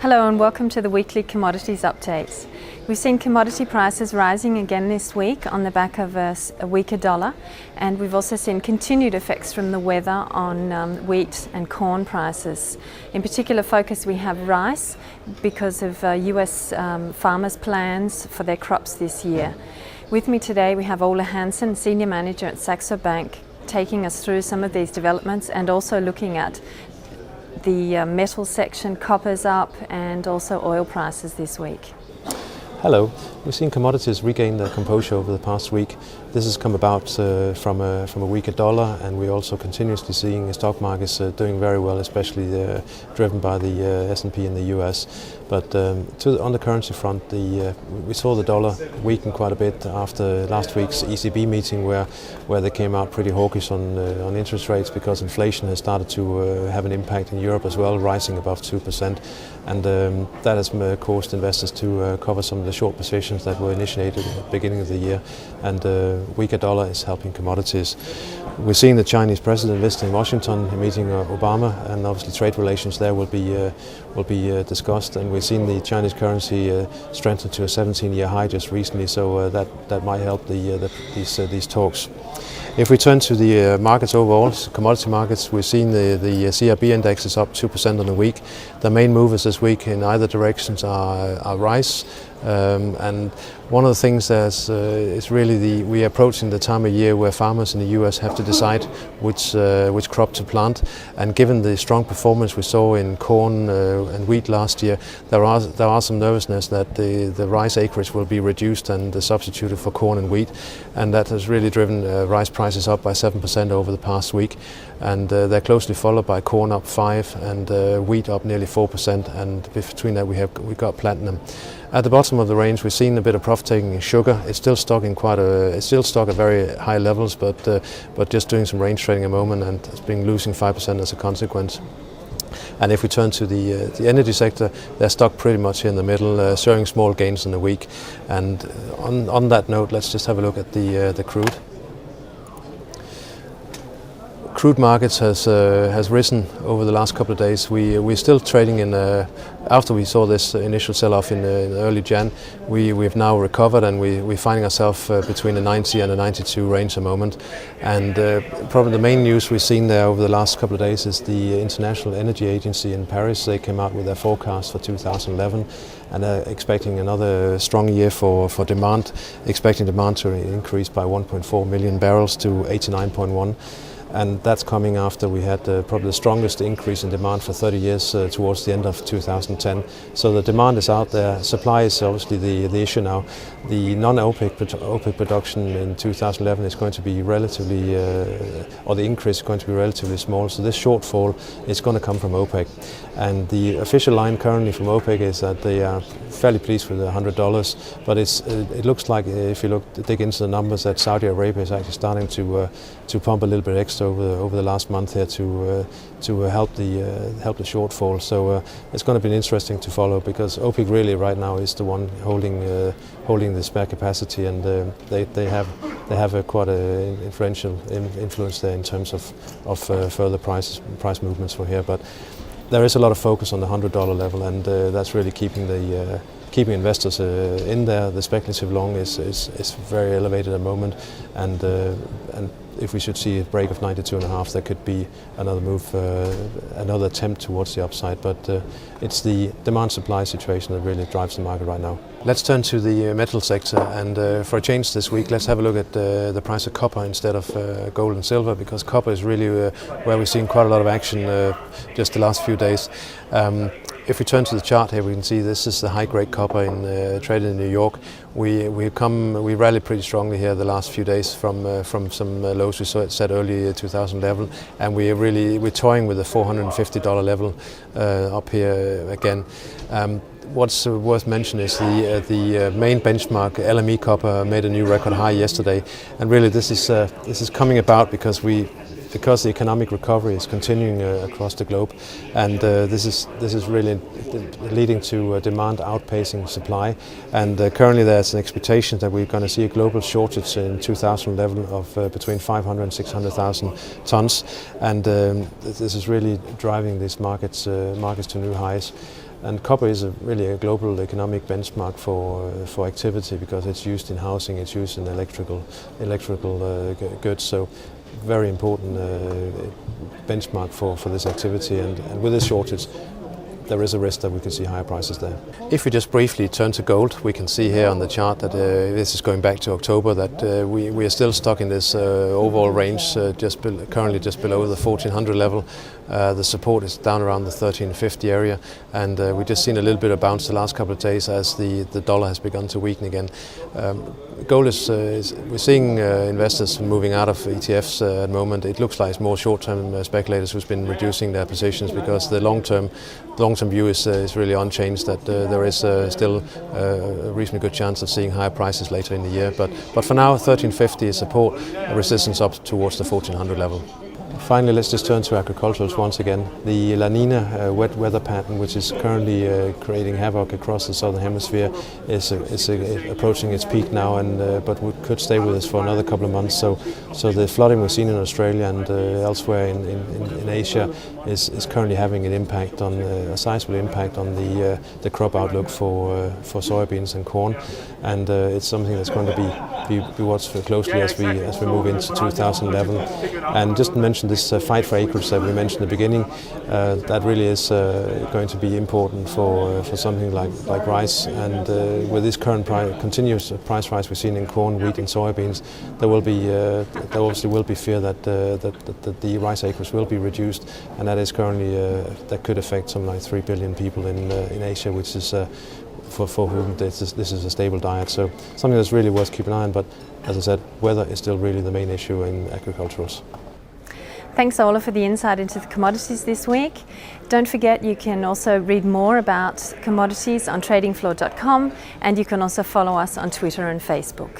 Hello and welcome to the weekly commodities updates. We've seen commodity prices rising again this week on the back of a weaker dollar, and we've also seen continued effects from the weather on wheat and corn prices. In particular focus we have rice because of US farmers' plans for their crops this year. With me today we have Ole Hansen, Senior Manager at Saxo Bank, taking us through some of these developments and also looking at the metal section, copper's up, and also oil prices this week. Hello. We've seen commodities regain their composure over the past week. This has come about from a weaker dollar, and we're also continuously seeing stock markets doing very well, especially driven by the S&P in the US. But on the currency front, we saw the dollar weaken quite a bit after last week's ECB meeting, where they came out pretty hawkish on interest rates because inflation has started to have an impact in Europe as well, rising above 2%, and that has caused investors to cover some of the short positions that were initiated at the beginning of the year, and weaker dollar is helping commodities. We're seeing the Chinese president visit in Washington, meeting Obama, and obviously trade relations there will be discussed. And we've seen the Chinese currency strengthen to a 17-year high just recently, so that might help these talks. If we turn to the markets overall, commodity markets, we've seen the CRB index is up 2% on the week. The main movers this week in either directions are rice, and one of the things is really we're approaching the time of year where farmers in the US have to decide which crop to plant. And given the strong performance we saw in corn and wheat last year, there are some nervousness that the rice acreage will be reduced and substituted for corn and wheat, and that has really driven rice prices up by 7% over the past week. And they're closely followed by corn up 5% and wheat up nearly 4%, and between that we got platinum. At the bottom of the range, we've seen a bit of profit taking in sugar. It's still stocked at very high levels, but just doing some range trading at the moment, and it's been losing 5% as a consequence. And if we turn to the energy sector, they're stuck pretty much in the middle, showing small gains in the week. And on that note, let's just have a look at the crude. Crude markets has risen over the last couple of days. We're still trading in after we saw this initial sell-off in early Jan. We've now recovered, and we're finding ourselves between the 90 and the 92 range at the moment. And probably the main news we've seen there over the last couple of days is the International Energy Agency in Paris. They came out with their forecast for 2011, and are expecting another strong year for demand, expecting demand to increase by 1.4 million barrels to 89.1. And that's coming after we had probably the strongest increase in demand for 30 years towards the end of 2010. So the demand is out there. Supply is obviously the issue now. The non-OPEC production in 2011 is going to be relatively, or the increase is going to be relatively small. So this shortfall is going to come from OPEC. And the official line currently from OPEC is that they are fairly pleased with the $100, but it looks like, if you dig into the numbers, that Saudi Arabia is actually starting to pump a little bit extra over the last month here to help the shortfall. So it's going to be interesting to follow, because OPEC really right now is the one holding the spare capacity, and they have a quite an influential influence there in terms of further price movements for here. But there is a lot of focus on the $100 level, and that's really keeping investors in there. The speculative long is very elevated at the moment, and if we should see a break of 92.5, there could be another move, another attempt towards the upside. But it's the demand-supply situation that really drives the market right now. Let's turn to the metal sector, and for a change this week, let's have a look at the price of copper instead of gold and silver, because copper is really where we've seen quite a lot of action just the last few days. If we turn to the chart here, we can see this is the high-grade copper traded in New York. We rallied pretty strongly here the last few days from some lows we saw it set early 2011, and we're toying with the $450 level up here again. What's worth mentioning is the main benchmark LME copper made a new record high yesterday, and really this is coming about because the economic recovery is continuing across the globe, and this is really leading to demand outpacing supply. And currently there's an expectation that we're going to see a global shortage in 2011 of between 500 and 600,000 tons, and this is really driving these markets to new highs. And copper is really a global economic benchmark for activity, because it's used in housing, it's used in electrical goods. So very important benchmark for this activity, and with this shortage there is a risk that we can see higher prices there. If we just briefly turn to gold, we can see here on the chart that this is going back to October, that we are still stuck in this overall range, currently just below the 1400 level. The support is down around the 1350 area, and we've just seen a little bit of bounce the last couple of days as the dollar has begun to weaken again. Gold we're seeing investors moving out of ETFs at the moment. It looks like it's more short-term speculators who's been reducing their positions, because the long-term view is really unchanged, that there is still a reasonably good chance of seeing higher prices later in the year. But for now, 1350 is support, resistance up towards the 1400 level. Finally, let's just turn to agriculturals once again. The La Nina wet weather pattern, which is currently creating havoc across the southern hemisphere, is approaching its peak now, but could stay with us for another couple of months. So the flooding we've seen in Australia and elsewhere in Asia is currently having an impact on a sizable impact on the crop outlook for soybeans and corn, and it's something that's going to be watched closely as we move into 2011. And just to mention this fight for acreage that we mentioned at the beginning, that really is going to be important for something like rice. And with this current continuous price rise we've seen in corn, wheat and soybeans, there obviously will be fear that the rice acres will be reduced, and that is currently that could affect something like 3 billion people in Asia, which is for whom this is a stable diet. So something that's really worth keeping an eye on. But as I said, weather is still really the main issue in agriculturals. Thanks, Ola, for the insight into the commodities this week. Don't forget, you can also read more about commodities on tradingfloor.com, and you can also follow us on Twitter and Facebook.